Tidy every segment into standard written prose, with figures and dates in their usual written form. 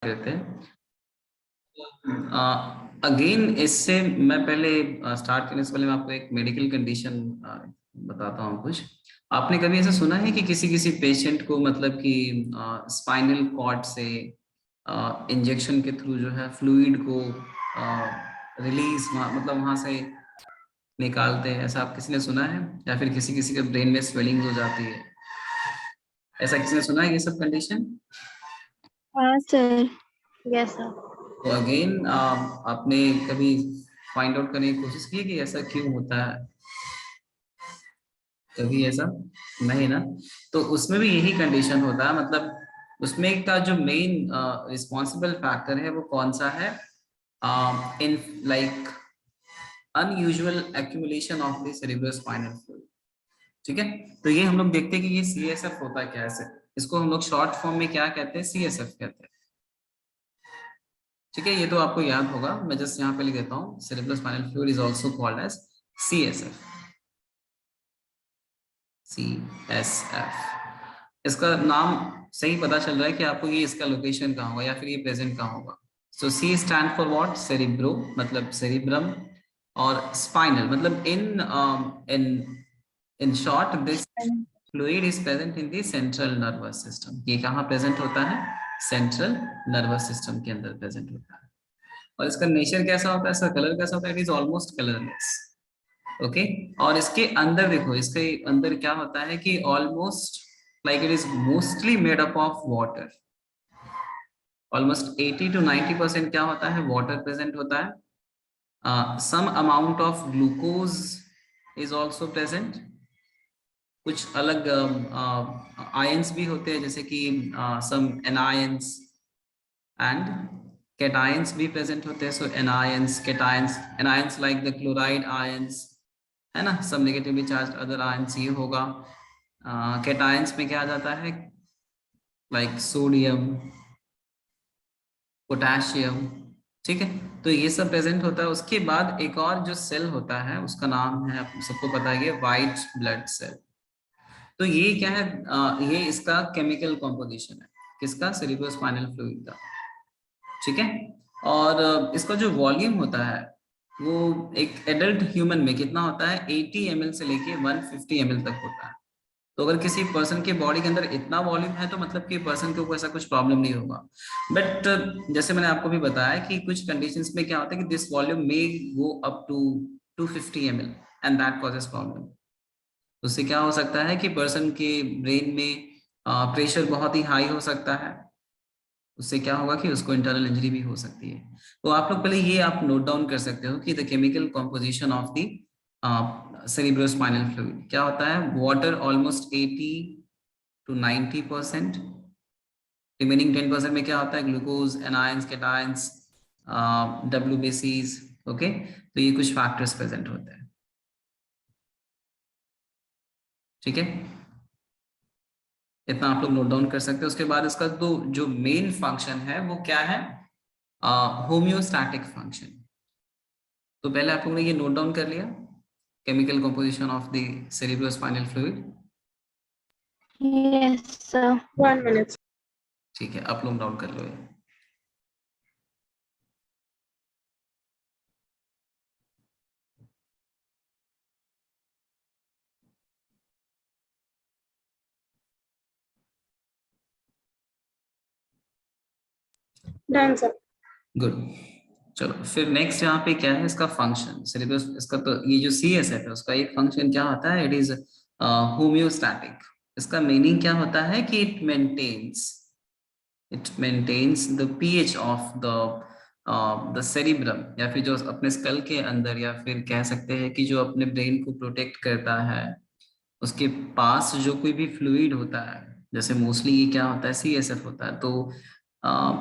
देते हैं। अगेन इससे मैं पहले स्टार्ट करने से पहले मैं आपको एक मेडिकल कंडीशन बताता हूँ कुछ। आपने कभी ऐसा सुना है कि किसी किसी पेशेंट को मतलब कि स्पाइनल कॉर्ड से इंजेक्शन के थ्रू जो है फ्लूइड को रिलीज मतलब वहां से निकालते हैं, ऐसा आप किसी ने सुना है? या फिर किसी किसी के ब्रेन में स्वेलिंग हो जाती है, ऐसा किसी ने सुना है ये सब कंडीशन? हाँ सर, यस सर। तो अगेन आपने कभी फाइंड आउट करने की कोशिश की है कि ऐसा क्यों होता है? कभी ऐसा नहीं ना? तो उसमें भी यही कंडीशन होता है, मतलब उसमें का जो मेन रिस्पॉन्सिबल फैक्टर है वो कौन सा है? In like unusual accumulation of the cerebrospinal fluid. ठीक है, तो ये हम लोग देखते हैं कि ये सीएसएफ होता है कैसे। इसको हम लोग शॉर्ट फॉर्म में क्या कहते हैं? सीएसएफ कहते हैं। ठीक है, ये तो आपको याद होगा, मैं जस्ट यहाँ पे लिख देता हूँ, cerebrospinal fluid is also called as CSF. CSF इसका नाम सही पता चल रहा है कि आपको ये इसका लोकेशन कहाँ होगा या फिर ये प्रेजेंट कहाँ होगा। सो सी स्टैंड फॉर व्हाट? सेरिब्रो मतलब सेरिब्रम, और स्पाइनल मतलब in short this fluid is present in the central nervous system. ये कहाँ प्रेजेंट होता है? सेंट्रल नर्वस सिस्टम के अंदर प्रेजेंट होता है। और इसका नेचर कैसा होता है, इसका कलर कैसा होता है? It is almost colourless. Okay, और इसके अंदर देखो, इसके अंदर क्या होता है कि almost like it is mostly made up of water. Almost 80 to 90% क्या होता है? वाटर प्रेजेंट होता है। Some amount of glucose is also present. कुछ अलग आयंस भी होते हैं, जैसे कि सम एनायंस एंड cations भी प्रेजेंट होते हैं। So anions, cations like the chloride ions, है ना, सब नेगेटिवली चार्ज अदर आयंस ये होगा। cations में क्या आ जाता है? Like sodium, potassium. ठीक है, तो ये सब प्रेजेंट होता है। उसके बाद एक और जो सेल होता है उसका नाम है, आप सबको पता है, व्हाइट ब्लड सेल। तो ये क्या है? ये इसका केमिकल कॉम्पोजिशन है, किसका? सेरिब्रोस्पाइनल फ्लूइड का। ठीक है, और इसका जो वॉल्यूम होता है वो एक एडल्ट ह्यूमन में कितना होता है? 80 ml से लेके 150 ml तक होता है। तो अगर किसी पर्सन के बॉडी के अंदर इतना वॉल्यूम है तो मतलब कि पर्सन को ऐसा कुछ प्रॉब्लम नहीं होगा। बट जैसे मैंने आपको भी बताया कि कुछ कंडीशंस में क्या होता है कि this volume may go up to 250 ml and that causes problem. उससे क्या हो सकता है कि पर्सन के ब्रेन में प्रेशर बहुत ही हाई हो सकता है। उससे क्या होगा कि उसको इंटरनल इंजरी भी हो सकती है। तो आप लोग पहले ये आप नोट डाउन कर सकते हो कि the chemical composition of the cerebrospinal fluid क्या होता है? Water almost 80 to 90%। रिमेनिंग 10% में क्या होता है? Glucose, anions, cations, WBCs। Okay, तो ये कुछ फैक्टर्स प्रेजेंट होते हैं। ठीक है, इतना आप लोग नोट डाउन कर सकते हैं। उसके बाद इसका तो जो मेन फंक्शन है वो क्या है? Homeostatic function. तो पहले आप लोगों ने ये नोट डाउन कर लिया, chemical composition of the cerebrospinal fluid. Yes sir. 1 minute। ठीक है, आप लोग डाउन कर लो ये। Done sir. गुड, चलो फिर नेक्स्ट यहाँ पे क्या है? इसका फंक्शन सिलेबस, इसका तो ये जो सीएसएफ है उसका एक फंक्शन क्या होता है? It is homeostatic. इसका मीनिंग क्या होता है कि it maintains the pH of the cerebrum, या फिर जो अपने स्कल के अंदर, या फिर कह सकते हैं कि जो अपने ब्रेन को प्रोटेक्ट करता है, उसके पास जो कोई भी फ्लूइड होता है, जैसे मोस्टली ये क्या होता है? सीएसएफ होता है। तो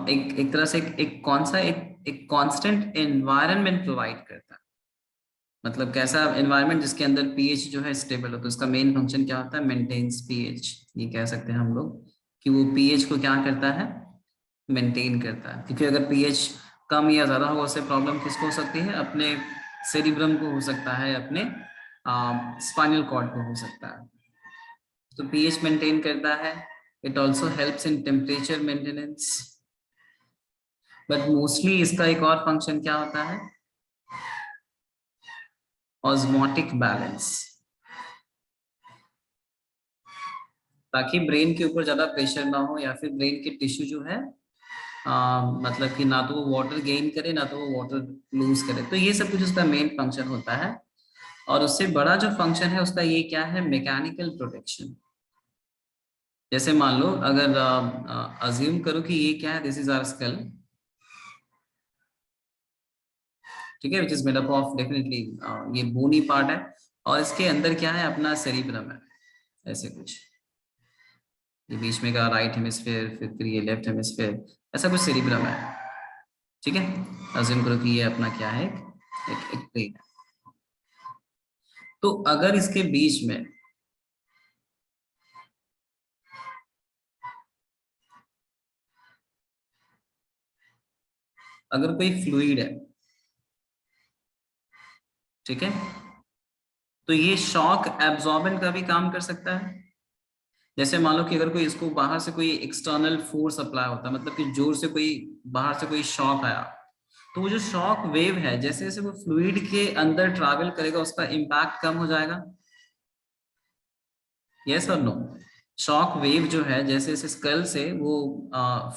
एक तरह से एक कौन सा एक कांस्टेंट एनवायरनमेंट प्रोवाइड करता है। मतलब कैसा एनवायरनमेंट? जिसके अंदर पीएच जो है स्टेबल हो। तो उसका मेन फंक्शन क्या होता है? Maintains pH. ये कह सकते हैं हम लोग कि वो पीएच को क्या करता है? मेंटेन करता है। क्योंकि अगर पीएच कम या ज्यादा होगा उससे प्रॉब्लम किसको हो सकती है? अपने सेरिब्रम को हो सकता है, अपने स्पाइनल कॉर्ड को हो सकता है। तो पीएच मेंटेन करता है। It also helps in temperature maintenance. But mostly इसका एक और फंक्शन क्या होता है, ऑस्मोटिक बैलेंस, ताकि ब्रेन के ऊपर ज्यादा प्रेशर ना हो या फिर ब्रेन के टिश्यू जो है मतलब कि ना तो वो वाटर गेन करे ना तो वो वाटर लूज करे। तो ये सब कुछ उसका मेन फंक्शन होता है। और उससे बड़ा जो फंक्शन है उसका ये क्या है, मैकेनिकल प्रोटेक्शन। जैसे मान लो अगर अज्यूम करो कि ये क्या है, दिस इज आवर स्कल, ठीक है, which is made up of definitely ये बोनी पार्ट है, और इसके अंदर क्या है, अपना सेरिब्रम है, ऐसे कुछ, ये बीच में का राइट हेमिस्फेयर, फिर ये लेफ्ट हेमिस्फेयर, ऐसा कुछ सेरिब्रम है, ठीक है। अज्यूम करो कि ये अपना क्या है, एक ब्रेन है। तो अगर इसके बीच में अगर कोई फ्लूइड है, ठीक है, तो ये शॉक एब्जॉर्बेंट का भी काम कर सकता है। जैसे मान लो कि अगर कोई इसको बाहर से कोई एक्सटर्नल फोर्स अप्लाई होता है, मतलब कि जोर से कोई बाहर से कोई शॉक आया, तो वो जो शॉक वेव है जैसे जैसे वो फ्लूइड के अंदर ट्रैवल करेगा उसका इम्पैक्ट कम हो जाएगा, यस और नो। शॉक वेव जो है जैसे जैसे स्कल से वो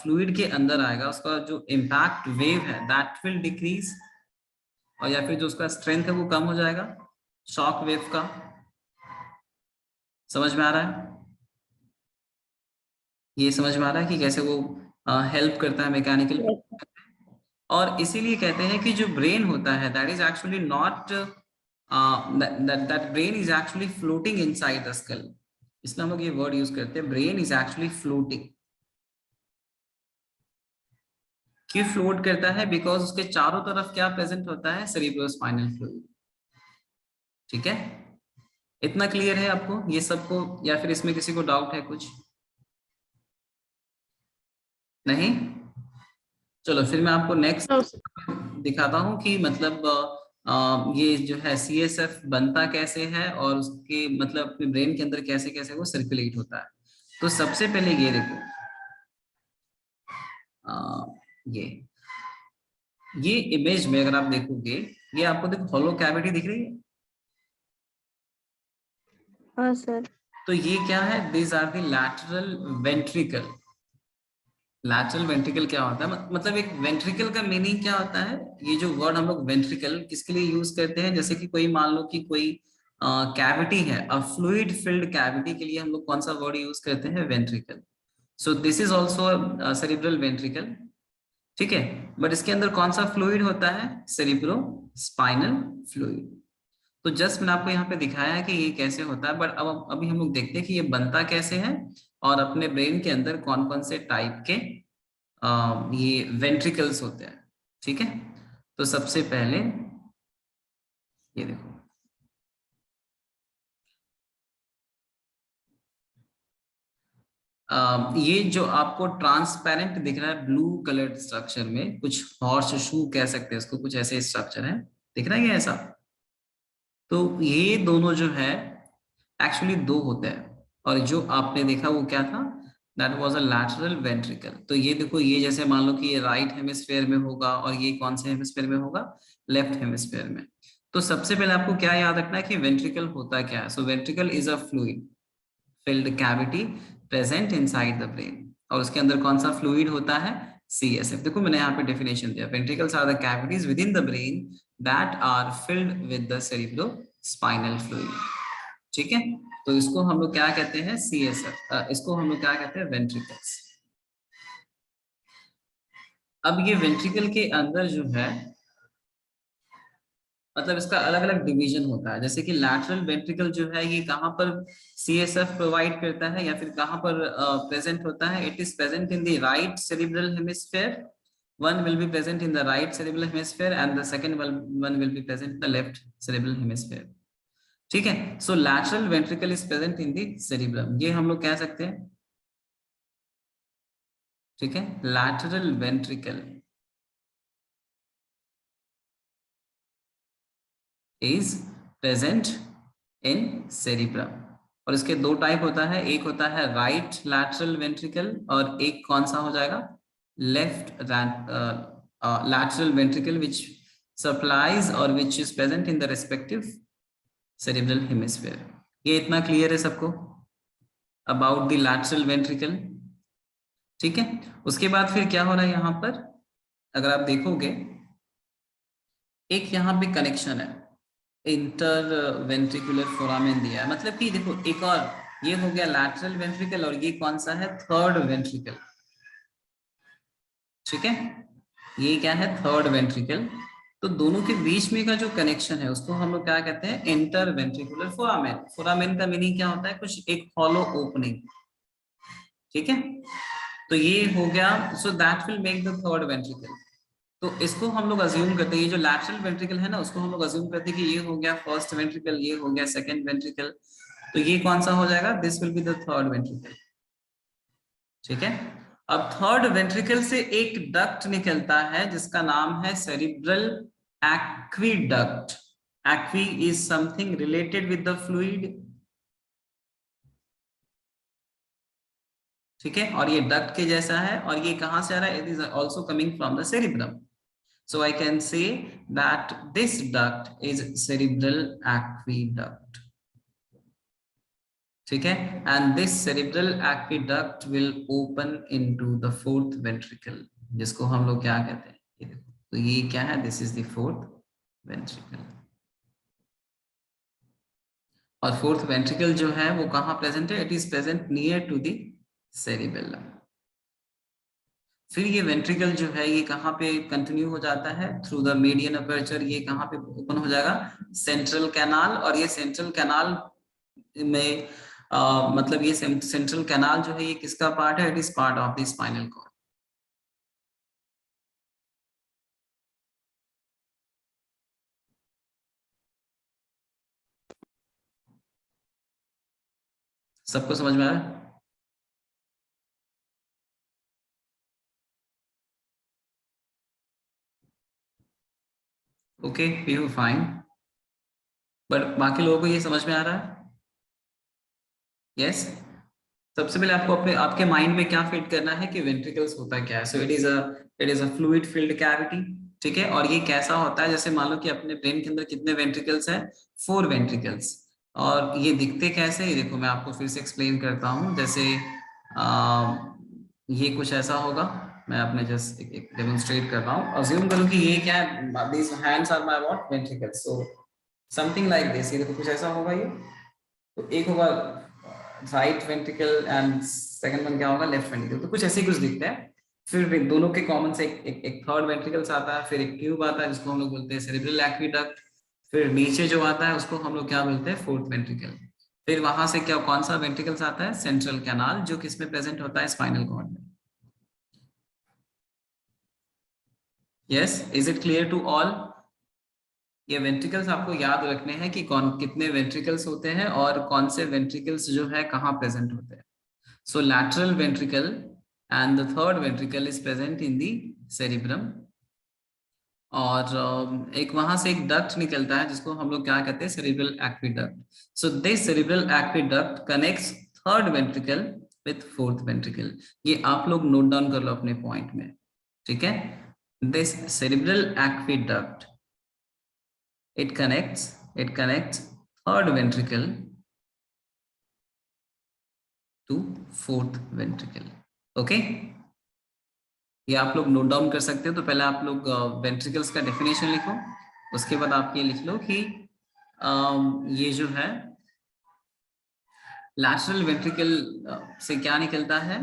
फ्लूइड के अंदर आएगा, उसका जो इम्पैक्ट वेव है दैट विल डिक्रीज, और या फिर जो उसका स्ट्रेंथ है वो कम हो जाएगा शॉक वेव का। समझ में आ रहा है, ये समझ में आ रहा है कि कैसे वो हेल्प करता है मैकेनिकल। Yes. और इसीलिए कहते हैं कि जो ब्रेन होता है that is actually not that brain is actually floating inside the skull. इसलिए हम लोग ये वर्ड यूज करते हैं, ब्रेन इज एक्चुअली फ्लोटिंग। क्यों फ्लोट करता है, बिकॉज उसके चारों तरफ क्या प्रेजेंट होता है, सेरिब्रोस्पाइनल फ्लूइड, ठीक है। इतना क्लियर है आपको ये सबको, या फिर इसमें किसी को डाउट है कुछ, नहीं? चलो फिर मैं आपको नेक्स्ट No, sir. दिखाता हूँ कि मतलब ये जो है CSF बनता कैसे है और उसके मतलब अपने ब्रेन के अंदर कैसे कैसे वो सर्कुलेट होता है। तो सबसे पहले ये देखो, ये ये इमेज में अगर आप देखोगे, ये आपको देखो हॉलो कैविटी दिख रही है, हाँ सर। तो ये क्या है, this are the lateral ventricle. Lateral ventricle क्या होता है, मतलब एक वेंट्रिकल का मीनिंग क्या होता है, ये जो वर्ड हम लोग वेंट्रिकल किसके लिए यूज करते हैं, जैसे कि कोई मान लो कि कोई कैविटी है, अ फ्लूइड फिल्ड कैविटी के लिए हम लोग कौन सा वर्ड यूज करते हैं, ventricle. So this is also cerebral ventricle, ठीक है। बट इसके अंदर कौन सा फ्लूइड होता है, सेरिब्रो स्पाइनल फ्लूइड। तो जस्ट मैंने आपको यहाँ पे दिखाया है कि ये कैसे होता है, बट अब अभी हम लोग देखते हैं कि ये बनता कैसे है और अपने ब्रेन के अंदर कौन कौन से टाइप के ये वेंट्रिकल्स होते हैं, ठीक है। तो सबसे पहले ये देखो, ये जो आपको ट्रांसपेरेंट दिख रहा है ब्लू कलर्ड स्ट्रक्चर में, कुछ हॉर्स शू कह सकते हैं इसको, कुछ ऐसे स्ट्रक्चर है, दिख रहा है ये ऐसा। तो ये दोनों जो है एक्चुअली दो होते हैं, और जो आपने देखा वो क्या था, that was a lateral ventricle. तो ये देखो, ये जैसे मान लो कि ये राइट हेमिस्फेयर में होगा और ये कौन से हेमिस्फेयर में होगा, लेफ्ट हेमिस्फेयर में। तो सबसे पहले आपको क्या याद रखना है कि वेंट्रिकल होता क्या है। So ventricle is a fluid filled cavity present inside the brain, और उसके अंदर कौन सा फ्लूइड होता है, CSF। देखो मैंने यहाँ पे डेफिनेशन दिया, ventricles are the cavities within the brain that are filled with the cerebrospinal fluid, ठीक है। तो इसको हम लोग क्या कहते हैं, CSF, इसको हम लोग क्या कहते हैं, वेंट्रिकल्स। अब ये वेंट्रिकल के अंदर जो है मतलब इसका अलग अलग डिवीजन होता है, जैसे कि लैटरल वेंट्रिकल जो है ये कहाँ पर CSF प्रोवाइड करता है या फिर कहाँ पर प्रेजेंट होता है, it is present in the right cerebral hemisphere, one will be present in the right cerebral hemisphere and the second one will be present in the left cerebral hemisphere, ठीक है। So lateral ventricle is present in the cerebrum, ये हम लोग कह सकते हैं, ठीक है। Lateral ventricle is present in cerebrum, और इसके दो टाइप होता है, एक होता है राइट लैटरल वेंट्रिकल और एक कौन सा हो जाएगा, left lateral ventricle which supplies or which is present in the respective cerebral hemisphere. ये इतना क्लियर है सबको अबाउट द लैटरल वेंट्रिकल? ठीक है, उसके बाद फिर क्या हो रहा है यहाँ पर, अगर आप देखोगे एक यहाँ पे कनेक्शन है, इंटर वेंट्रिकुलर फोरामेन दिया है, मतलब कि देखो एक और ये हो गया लैटरल वेंट्रिकल और ये कौन सा है, थर्ड वेंट्रिकल। ठीक है, ये क्या है, थर्ड वेंट्रिकल। तो दोनों के बीच में का जो कनेक्शन है उसको हम लोग क्या कहते हैं, इंटर वेंट्रिकुलर फोरामेन। फोरामेन का मीनिंग क्या होता है, कुछ एक हॉलो ओपनिंग। ठीक है, तो ये हो गया, so that will make the third ventricle. तो इसको हम लोग अज्यूम करते हैं, ये जो लैटरल वेंट्रिकल है ना उसको हम लोग अज्यूम करते हैं कि ये हो गया फर्स्ट वेंट्रिकल, ये हो गया सेकंड वेंट्रिकल, तो ये कौन सा हो जाएगा, this will be the third ventricle. ठीक है, अब थर्ड वेंट्रिकल से एक डक्ट निकलता है जिसका नाम है cerebral aqueduct. Aqui is something related with the fluid. ठीक है, और ये डक्ट के जैसा है, और ये कहां से आ रहा है, it is also coming from the cerebrum. So I can say that this duct is cerebral aqueduct. ठीक है, and this cerebral aqueduct will open into the fourth ventricle, जिसको हम लोग क्या कहते हैं, ये देखो, तो ये क्या है, this is the fourth ventricle। और फोर्थ वेंट्रिकल जो है वो कहाँ प्रेजेंट है, it is present near to the cerebellum. फिर ये वेंट्रिकल जो है ये कहाँ पे कंटिन्यू हो जाता है, थ्रू द मीडियन अपर्चर, ये कहाँ पे ओपन हो जाएगा, सेंट्रल कैनाल। और ये सेंट्रल कैनाल में मतलब ये सेंट्रल कैनाल जो है ये किसका पार्ट है, it is part of the spinal cord. सबको समझ में आ रहा है? Okay, we are fine, but बाकी लोगों को ये समझ में आ रहा है? यस। सबसे पहले आपको अपने आपके माइंड में क्या फिट करना है कि वेंट्रिकल्स होता क्या है। So it is a fluid filled cavity. ठीक है, और ये कैसा होता है, जैसे मान लो कि अपने ब्रेन के अंदर कितने वेंट्रिकल्स हैं, 4 वेंट्रिकल्स। और ये दिखते कैसे, ये देखो मैं आपको फिर से एक्सप्लेन करता हूँ। जैसे ये कुछ ऐसा होगा, मैं अपने जस्ट एक डेमोन्स्ट्रेट कर रहा हूँ। अज्यूम करो कि ये क्या है, this hands are my what, ventricles. So something like this, ये देखो कुछ ऐसा होगा। ये तो एक होगा right ventricle and second one क्या होगा, लेफ्ट वेंट्रिकल। तो कुछ ऐसे ही कुछ दिखता है। फिर दोनों के कॉमन से एक थर्ड वेंट्रिकल्स आता है, फिर एक ट्यूब आता है जिसको हम लोग बोलते हैं सेरिब्रल एक्वीडक्ट। फिर नीचे जो आता है उसको हम लोग क्या बोलते हैं, फोर्थ वेंट्रिकल। फिर वहां से क्या कौन सा वेंट्रिकल्स आता है, सेंट्रल कैनाल, जो किसमें प्रेजेंट होता है, स्पाइनल कॉर्ड में। Yes, is it clear to all? ये वेंट्रिकल्स आपको याद रखने हैं कि कौन कितने वेंट्रिकल्स होते हैं और कौन से वेंट्रिकल्स जो है कहाँ प्रेजेंट होते हैं। So lateral ventricle and the third ventricle is present in the cerebrum। और एक वहां से एक डक्ट निकलता है जिसको हम लोग क्या कहते हैं, cerebral aqueduct। So this cerebral aqueduct connects third ventricle with fourth ventricle। ये आप लोग नोट डाउन कर लो अपने पॉइंट में। ठीक है, this cerebral aqueduct it connects third ventricle to fourth ventricle। Okay, ये आप लोग नोट डाउन कर सकते हो। तो पहले आप लोग वेंट्रिकल्स का डेफिनेशन लिखो, उसके बाद आप ये लिख लो कि ये जो है लैटरल वेंट्रिकल से क्या निकलता है,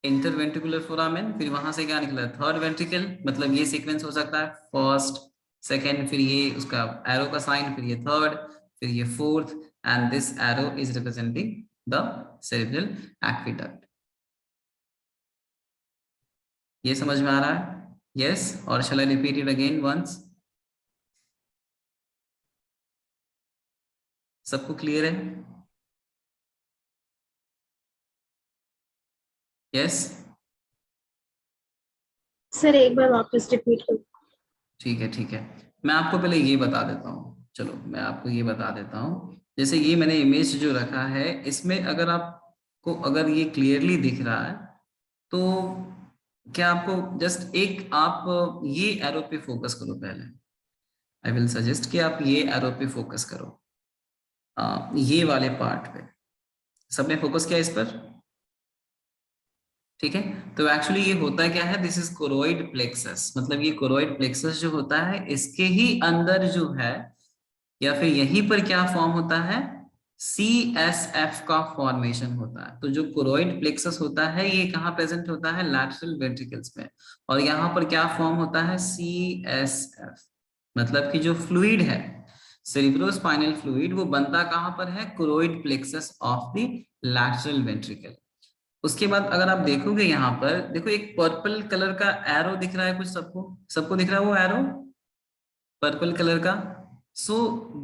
इंटरवेंट्रिकुलर फोरामेन। फिर वहां से क्या निकला, थर्ड वेंट्रिकल। मतलब ये सीक्वेंस हो सकता है, फर्स्ट सेकेंड, फिर ये उसका एरो का साइन, फिर ये थर्ड, फिर ये fourth, and this arrow is representing the cerebral aqueduct. ये समझ में आ रहा है? यस, और shall I repeat it again once? सबको क्लियर है? यस, सर एक बार वापस रिपीट करो। ठीक है ठीक है। मैं आपको पहले ये बता देता हूँ, चलो मैं आपको ये बता देता हूँ। जैसे ये मैंने इमेज जो रखा है, इसमें अगर आपको अगर ये क्लियरली दिख रहा है तो क्या आपको जस्ट एक आप ये एरो पे फोकस करो पहले। आई विल सजेस्ट कि आप ये एरो पे फोकस करो, ये वाले पार्ट पे। सबने फोकस किया इस पर? ठीक है। तो एक्चुअली ये होता क्या है, दिस इज कोरोइड प्लेक्सस, मतलब ये कोरोइड प्लेक्सस जो होता है इसके ही अंदर जो है या फिर यहीं पर क्या फॉर्म होता है, CSF का फॉर्मेशन होता है। तो जो कोरोइड प्लेक्सस होता है ये कहाँ प्रेजेंट होता है, लैटरल वेंट्रिकल्स में, और यहाँ पर क्या फॉर्म होता है, CSF। मतलब कि जो फ्लूइड है सेरिब्रोस्पाइनल फ्लूइड वो बनता कहाँ पर है, choroid plexus of the lateral ventricle. उसके बाद अगर आप देखोगे यहाँ पर देखो एक पर्पल कलर का एरो दिख रहा है कुछ, सबको सबको दिख रहा है वो एरो पर्पल कलर का। So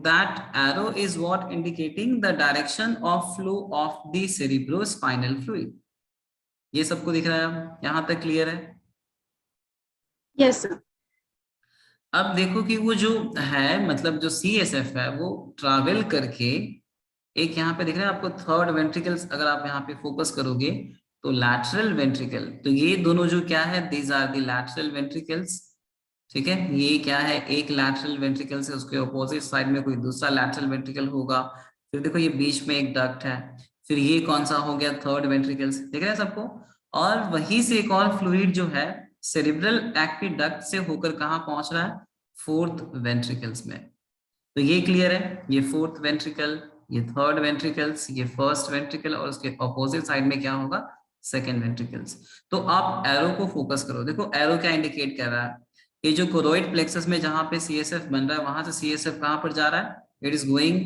that arrow is what indicating the direction of flow of the cerebrospinal fluid. ये सबको दिख रहा है, यहां तक क्लियर है? Yes, sir. अब देखो कि वो जो है मतलब जो CSF है वो ट्रैवल करके एक यहाँ पे दिख रहा है आपको थर्ड वेंट्रिकल्स, अगर आप यहाँ पे फोकस करोगे तो लैटरल वेंट्रिकल, तो ये दोनों जो क्या है, these are the lateral ventricles. ठीक है, ये क्या है, एक लैटरल वेंट्रिकल से उसके ऑपोजिट साइड में कोई दूसरा लैटरल वेंट्रिकल होगा। फिर देखो ये बीच में एक डक्ट है, फिर ये कौन सा हो गया, थर्ड वेंट्रिकल्स, दिख रहा है सबको। और वहीं से एक और फ्लूइड जो है सेरिब्रल एक्विडक्ट से होकर कहाँ पहुंच रहा है, फोर्थ वेंट्रिकल्स में। तो ये क्लियर है, ये फोर्थ वेंट्रिकल, ये थर्ड वेंट्रिकल्स, ये फर्स्ट वेंट्रिकल, और उसके ऑपोजिट साइड में क्या होगा, सेकेंड वेंट्रिकल्स। तो आप एरो को फोकस करो, देखो एरो क्या इंडिकेट कर रहा है, ये जो कोरोइड प्लेक्सस में जहां पे CSF बन रहा है वहां से CSF कहां पर जा रहा है, it is going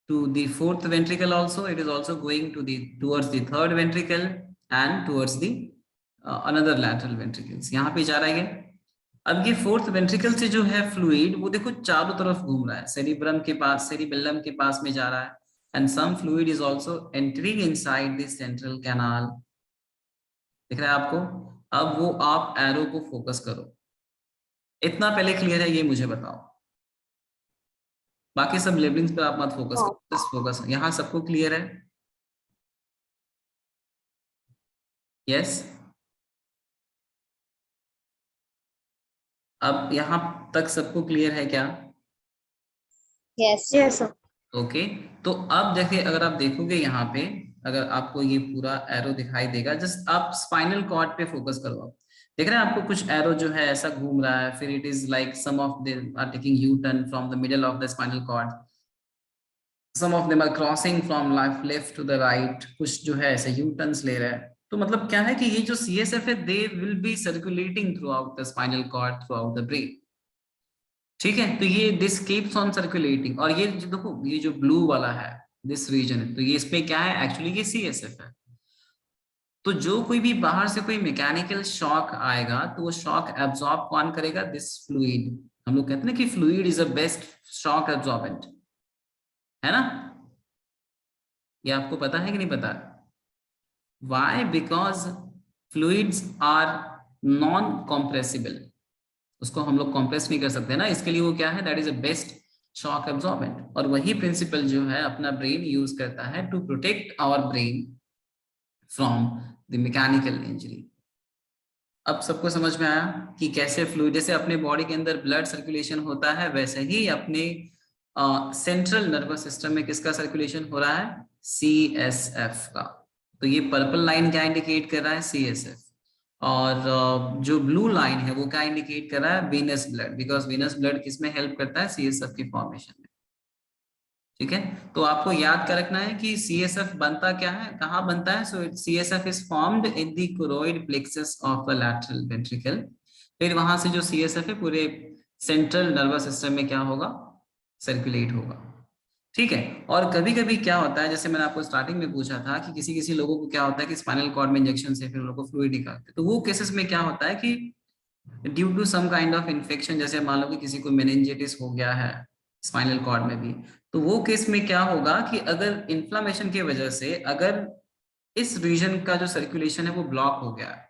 to the fourth ventricle, also it is also going to the towards the third ventricle and towards the another lateral ventricles, यहाँ पे जा रहा है। अब ये फोर्थ वेंट्रिकल से जो है फ्लूइड वो देखो चारों तरफ घूम रहा है, सेरिब्रम के पास, सेरिबेलम के पास में जा रहा है, and some fluid is also entering inside the central canal, दिख रहा है आपको। अब वो आप एरो को फोकस करो, इतना पहले क्लियर है ये मुझे बताओ, बाकी सब लेबलिंग्स पे आप मत फोकस करो, बस फोकस यहाँ सबको क्लियर है? यस। अब यहाँ तक सबको क्लियर है क्या? Yes. Yes, sir. ओके। तो अब देखिए अगर आप देखोगे यहाँ पे, अगर आपको ये पूरा एरो दिखाई देगा, जस्ट आप स्पाइनल कॉर्ड पे फोकस करो। आप देख रहे हैं आपको कुछ एरो जो है ऐसा घूम रहा है, फिर it is like some of them are taking U turn from the middle of the spinal cord, some of them are crossing from left to the right, कुछ जो है ऐसे यू टर्न्स ले रहा है। तो मतलब क्या है कि ये जो CSF है they will be circulating throughout the spinal cord, throughout the brain. ठीक है, तो ये दिस कीप्स ऑन सर्कुलेटिंग, और ये जो देखो ये जो ब्लू वाला है दिस रीजन, तो ये इसमें क्या है, एक्चुअली ये CSF है। तो जो कोई भी बाहर से कोई मैकेनिकल शॉक आएगा तो वो शॉक एब्जॉर्ब कौन करेगा, दिस फ्लूइड। हम लोग कहते हैं ना कि fluid is a best shock absorbent, है ना? ये आपको पता है कि नहीं पता? Why? Because fluids are non compressible, उसको हम लोग कॉम्प्रेस नहीं कर सकते ना, इसके लिए वो क्या है, that is a best shock absorbent. और वही प्रिंसिपल जो है अपना ब्रेन यूज करता है to protect our brain from the mechanical injury. अब सबको समझ में आया कि कैसे फ्लूइड, जैसे अपने बॉडी के अंदर ब्लड सर्कुलेशन होता है वैसे ही अपने सेंट्रल नर्वस सिस्टम में किसका सर्कुलेशन हो रहा है, CSF का। तो ये पर्पल लाइन क्या इंडिकेट कर रहा है, CSF। और जो ब्लू लाइन है वो क्या इंडिकेट कर रहा है, venous blood, because venous blood किसमें हेल्प करता है, CSF की फॉर्मेशन में। ठीक है, तो आपको याद कर रखना है कि CSF बनता क्या है, कहाँ बनता है, सो CSF is formed in the choroid plexus of the lateral ventricle. फिर वहां से जो CSF है पूरे सेंट्रल नर्वस सिस्टम में क्या होगा, सर्कुलेट होगा। ठीक है, और कभी कभी क्या होता है, जैसे मैंने आपको स्टार्टिंग में पूछा था कि किसी किसी लोगों को क्या होता है कि स्पाइनल कॉर्ड में इंजेक्शन से फिर उन लोगों को फ्लूइड निकालते हैं, तो वो केसेस में क्या होता है कि due to some kind of infection, जैसे मान लो कि किसी को मेनिंजाइटिस हो गया है स्पाइनल कॉर्ड में भी, तो वो केस में क्या होगा कि अगर इन्फ्लामेशन की वजह से अगर इस रीजन का जो सर्कुलेशन है वो ब्लॉक हो गया है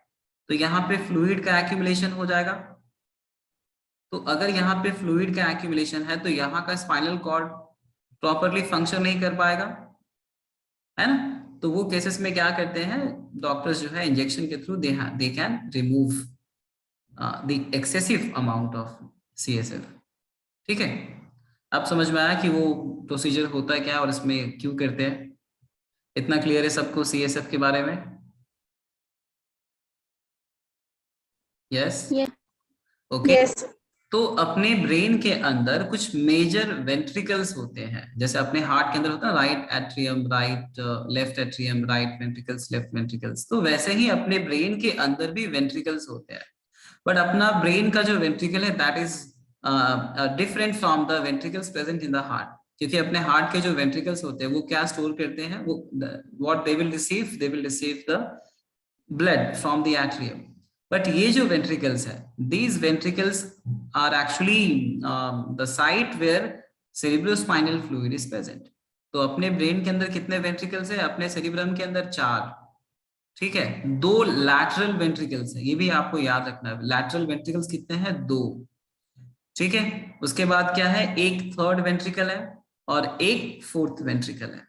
तो यहाँ पे फ्लूइड का एक्यूमुलेशन हो जाएगा। तो अगर यहाँ पे फ्लूइड का एक्यूमुलेशन है तो यहाँ का स्पाइनल कॉर्ड प्रॉपरली फंक्शन नहीं कर पाएगा, है ना? तो वो केसेस में क्या करते हैं डॉक्टर्स जो है इंजेक्शन के through they can remove the excessive amount of CSF। ठीक है, अब समझ में आया कि वो प्रोसीजर होता है क्या और इसमें क्यों करते हैं। इतना क्लियर है सबको CSF के बारे में? Yes, Yes. ओके। Yes. तो अपने ब्रेन के अंदर कुछ मेजर वेंट्रिकल्स होते हैं, जैसे अपने हार्ट के अंदर होता है right atrium, right left atrium, right ventricles, left ventricles, तो वैसे ही अपने ब्रेन के अंदर भी वेंट्रिकल्स होते हैं। बट अपना ब्रेन का जो वेंट्रिकल है that is different from the ventricles present in the heart, क्योंकि अपने हार्ट के जो वेंट्रिकल्स होते हैं वो क्या स्टोर करते हैं, वो what they will receive the blood from the atrium. But ये जो वेंट्रिकल्स है, these ventricles are actually the site where cerebrospinal fluid is present. तो अपने ब्रेन के अंदर कितने वेंट्रिकल्स है? अपने सेरिब्रम के अंदर 4। ठीक है, 2 लैटरल वेंट्रिकल्स है, ये भी आपको याद रखना है। लैटरल वेंट्रिकल्स कितने हैं? 2। ठीक है, उसके बाद क्या है, एक थर्ड वेंट्रिकल है और एक फोर्थ वेंट्रिकल है।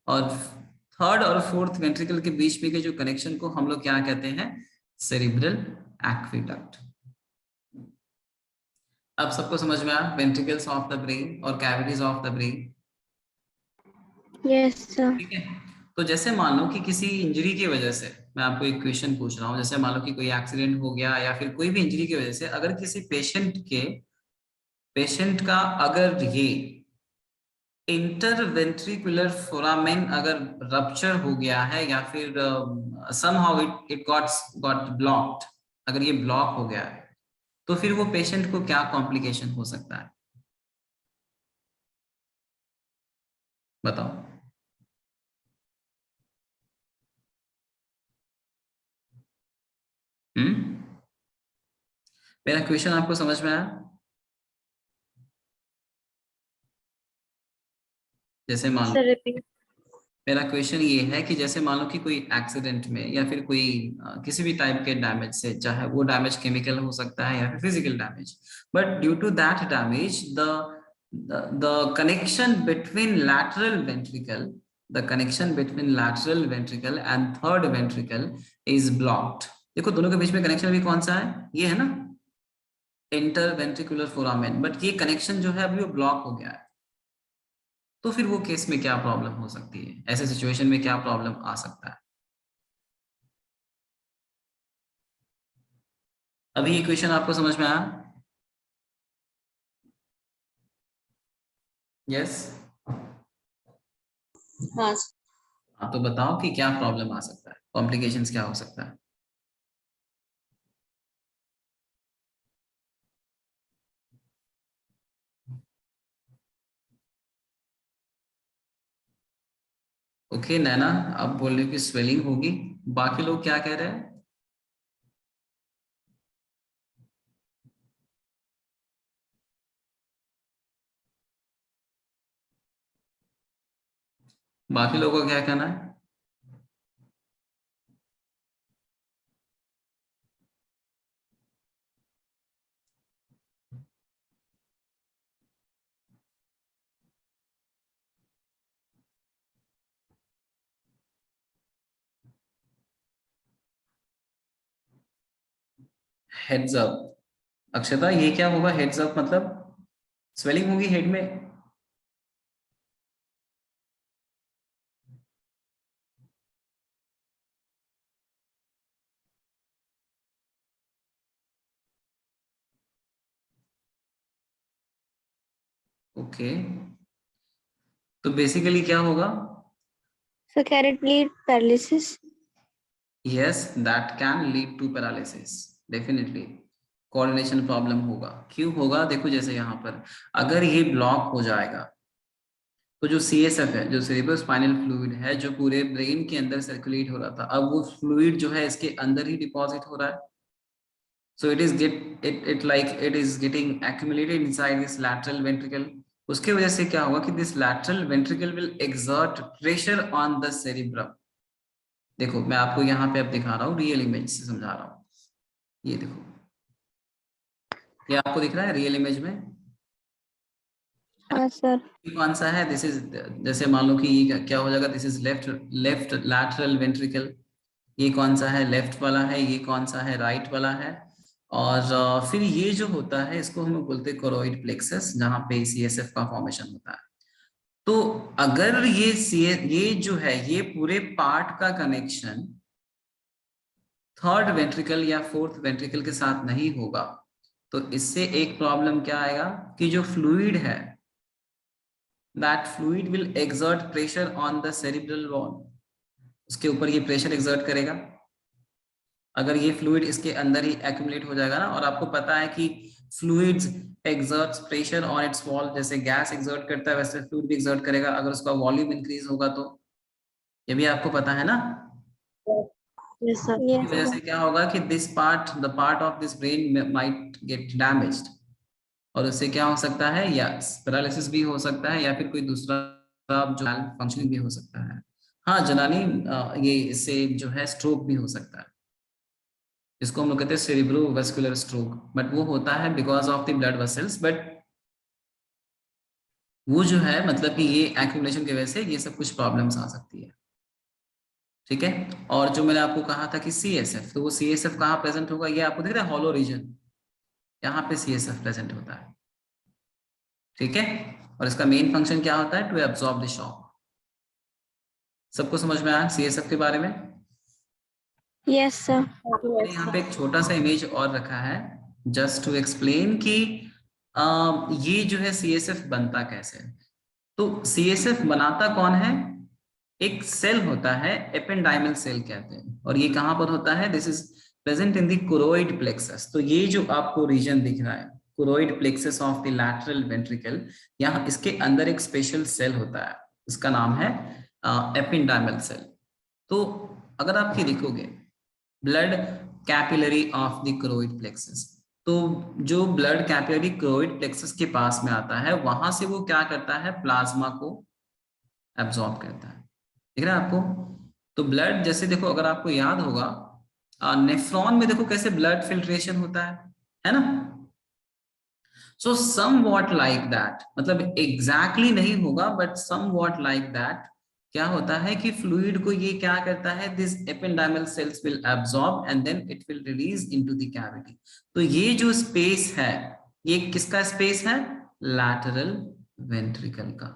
और थर्ड और फोर्थ वेंट्रिकल के बीच में के जो कनेक्शन को हम लोग क्या कहते हैं? Cerebral aqueduct. अब सबको समझ में आया वेंट्रिकल्स ऑफ द ब्रेन और cavities of the brain? Yes, sir. ठीक है, तो जैसे मान लो कि किसी इंजरी की वजह से, मैं आपको एक क्वेश्चन पूछ रहा हूँ, जैसे मान लो कि कोई एक्सीडेंट हो गया या फिर कोई भी इंजरी की वजह से अगर किसी पेशेंट का अगर ये इंटरवेंट्रिकुलर फोरामेन अगर रप्चर हो गया है या फिर समहाउ इट गॉट ब्लॉक्ड, अगर ये ब्लॉक हो गया है तो फिर वो पेशेंट को क्या कॉम्प्लिकेशन हो सकता है? बताओ। मेरा क्वेश्चन आपको समझ में आया? जैसे मान लो, Sir, repeat. मेरा क्वेश्चन ये है कि जैसे मान लो कि कोई एक्सीडेंट में या फिर कोई किसी भी टाइप के डैमेज से, चाहे वो डैमेज केमिकल हो सकता है या फिर physical damage, but due to that damage the connection between lateral ventricle and third ventricle is blocked. देखो दोनों के बीच में कनेक्शन भी कौन सा है? ये है ना, इंटरवेंट्रिकुलर फोरामेन, बट ये कनेक्शन जो है अभी वो ब्लॉक हो गया है। तो फिर वो केस में क्या प्रॉब्लम हो सकती है? ऐसे सिचुएशन में क्या प्रॉब्लम आ सकता है? अभी ये क्वेश्चन आपको समझ में आया? यस। हाँ हाँ, तो बताओ कि क्या प्रॉब्लम आ सकता है, कॉम्प्लिकेशंस क्या हो सकता है? ओके नैना, आप बोल रहे हो कि स्वेलिंग होगी, बाकी लोग क्या कह रहे हैं? बाकी लोगों का क्या कहना है? Heads up. अक्षता, ये क्या होगा हेड्स अप मतलब? स्वेलिंग होगी हेड में? ओके, तो बेसिकली क्या होगा? So, can it lead paralysis? Yes, that can lead to paralysis, definitely. Coordination problem होगा। क्यों होगा? देखो जैसे यहाँ पर अगर ये ब्लॉक हो जाएगा तो जो CSF है, जो सेरिब्रोस्पाइनल फ्लूइड है, जो पूरे ब्रेन के अंदर सर्कुलेट हो रहा था, अब वो फ्लूइड जो है इसके अंदर ही डिपॉजिट हो रहा है। So it is getting accumulated inside this lateral ventricle. उसके वजह से क्या होगा कि this lateral ventricle will exert pressure on the cerebrum. देखो मैं आपको यहाँ पे अब दिखा रहा हूँ, रियल इमेज से समझा रहा हूँ। ये देखो, ये आपको दिख रहा है रियल इमेज में? हाँ सर। ये कौन सा है? दिस इज, जैसे मान लो कि ये क्या हो जाएगा, this is left left lateral ventricle. ये कौन सा है? लेफ्ट वाला है। ये कौन सा है? राइट वाला है। और फिर ये जो होता है इसको हम लोग बोलते हैं कोरोइड प्लेक्सस, जहां पे सीएसएफ का फॉर्मेशन होता है। तो अगर ये जो है ये पूरे पार्ट का कनेक्शन थर्ड वेंट्रिकल या फोर्थ वेंट्रिकल के साथ नहीं होगा, तो इससे एक प्रॉब्लम क्या आएगा कि जो फ्लूइड है, that fluid will exert pressure on the cerebral wall. उसके ऊपर ये प्रेशर एक्सर्ट करेगा। अगर ये फ्लूइड इसके अंदर ही एक्यूमुलेट हो जाएगा ना, और आपको पता है कि fluids exerts pressure on it's wall, जैसे गैस एक्सर्ट करता है वैसे फ्लूइड भी एक्सर्ट करेगा अगर उसका वॉल्यूम इंक्रीज होगा तो। ये भी आपको पता है ना। Yes, sir. की Yes वजह sir. से क्या होगा कि the part of this brain might get damaged, और उससे क्या हो सकता है, या पैरालिसिस भी हो सकता है या फिर कोई दूसरा जो फंक्शनिंग भी हो सकता है। हाँ जनानी, ये इससे जो है स्ट्रोक भी हो सकता है। इसको हम लोग कहते हैं सेरिब्रोवास्कुलर स्ट्रोक, बट वो होता है because of the blood vessels. But वो जो है मतलब कि ये एक्यूमुलेशन की वजह से ये सब कुछ प्रॉब्लम्स आ सकती है। ठीक है। और जो मैंने आपको कहा था कि सीएसएफ, तो वो सीएसएफ कहाँ प्रेजेंट होगा, ये आपको दिख रहा है हॉलो रीजन, यहाँ पे सीएसएफ प्रेजेंट होता है। ठीक है। और इसका मेन फंक्शन क्या होता है? To absorb the shock. सबको समझ में आया सीएसएफ के बारे में? Yes sir. मैंने यहाँ पे एक छोटा सा इमेज और रखा है जस्ट टू एक्सप्लेन कि ये जो है सीएसएफ बनता कैसे है। तो सीएसएफ बनाता कौन है? एक सेल होता है, एपेंडाइमल सेल कहते हैं, और ये कहां पर होता है? This is present in the choroid plexus. तो ये जो आपको रीजन दिख रहा है, choroid plexus of the lateral ventricle, यहाँ इसके अंदर एक स्पेशल सेल होता है, इसका नाम है एपेंडाइमल सेल। तो अगर आप ये देखोगे, blood capillary of the choroid plexus, तो जो ब्लड कैपिलरी कोरोइड प्लेक्सस के पास में आता है, वहां से वो क्या करता है? प्लाज्मा को एब्जॉर्ब करता है। दिख रहा है आपको? तो ब्लड, जैसे देखो अगर आपको याद होगा, नेफ्रॉन में देखो कैसे ब्लड फिल्ट्रेशन होता है ना। So somewhat like that, मतलब एग्जैक्टली नहीं होगा but somewhat like that, क्या होता है कि फ्लूइड को ये क्या करता है, this ependymal cells will absorb and then it will release into the cavity. तो ये जो स्पेस है, ये किसका स्पेस है? लैटरल वेंट्रिकल का।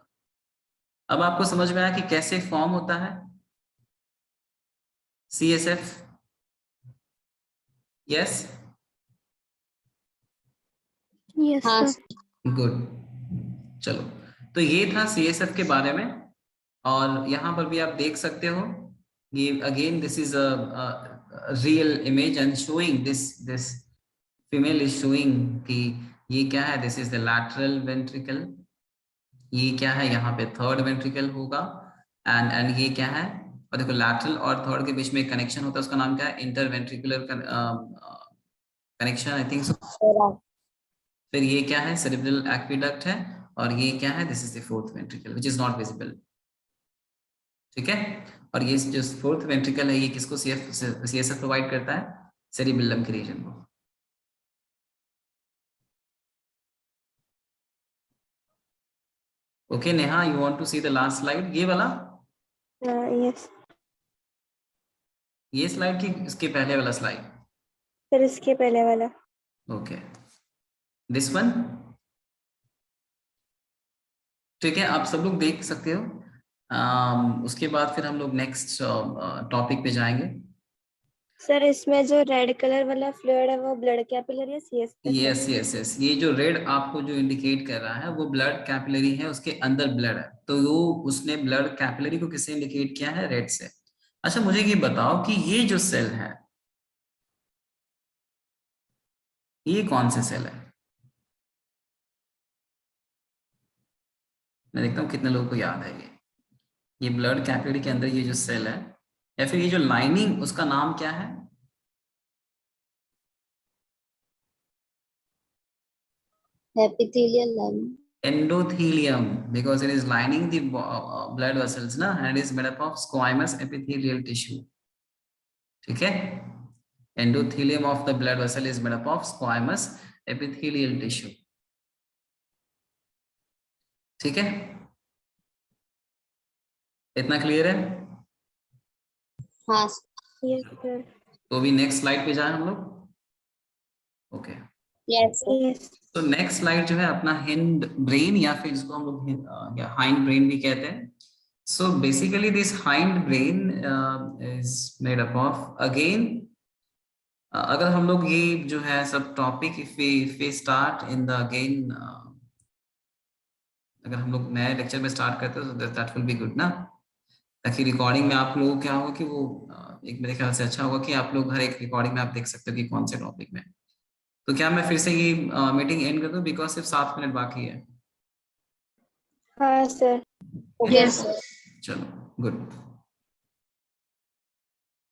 अब आपको समझ में आया कि कैसे फॉर्म होता है सीएसएफ? यस, Yes हाँ sir. sir. गुड। चलो, तो ये था सीएसएफ के बारे में। और यहाँ पर भी आप देख सकते हो, ये again this is a real image and showing this female is showing कि ये क्या है, this is the lateral ventricle. ये क्या है? यहाँ पे थर्ड वेंट्रिकल होगा। एंड ये क्या है? और देखो लैटरल और थर्ड के बीच में एक कनेक्शन होता है, उसका नाम क्या है? Interventricular connection, I think so. फिर ये क्या है? सेरेब्रल एक्विडक्ट है। और ये क्या है? This is the fourth ventricle which is not visible. ठीक है। और ये जो फोर्थ वेंट्रिकल है, ये किसको सीएसएफ प्रोवाइड करता है? सेरिबेलम के रीजन को। Okay Neha, you want to see the last slide, ये वाला? Yes. ये स्लाइड की इसके पहले वाला स्लाइड? सर इसके पहले वाला। Okay, this one. ठीक है, आप सब लोग देख सकते हो। उसके बाद फिर हम लोग नेक्स्ट टॉपिक पे जाएंगे। सर इसमें जो रेड कलर वाला फ्लूइड है वो ब्लड कैपिलरी या सीएसएफ है? यस यस यस, ये जो रेड आपको जो इंडिकेट कर रहा है वो ब्लड कैपिलरी है, उसके अंदर ब्लड है। तो वो उसने ब्लड कैपिलरी को किससे इंडिकेट किया है? रेड से। अच्छा मुझे ये बताओ कि ये जो सेल है, ये कौन से सेल है? मैं देखता हूँ कितने लोगों को याद है ये ब्लड कैपिलरी के अंदर ये जो सेल है, या फिर ये जो लाइनिंग, उसका नाम क्या है? Epithelial lining. Endothelium, because it is lining the blood vessels na, and it is made up of squamous epithelial tissue. ठीक है। Endothelium of the blood vessel is made up of squamous epithelial tissue. ठीक है, इतना clear है? हाँ yes sir. तो अभी next slide पे जाए हम लोग। ओके, यस यस तो नेक्स्ट स्लाइड जो है अपना हिंड ब्रेन, या फिर जिसको हम लोग या हाइंड ब्रेन भी कहते हैं। So basically this hindbrain is made up of, again अगर हम लोग ये जो है सब topic if we start in the again, अगर हम लोग नए लेक्चर में स्टार्ट करते हैं तो दैट विल बी गुड ना, ताकि रिकॉर्डिंग में आप लोगों को क्या होगा कि वो एक मेरे ख्याल से अच्छा होगा कि आप लोग हर एक रिकॉर्डिंग में आप देख सकते हो कि कौन से टॉपिक में। तो क्या मैं फिर से ये मीटिंग एंड कर दूं, बिकॉज सिर्फ 7 मिनट बाकी है। हाँ सर। यस चलो, गुड।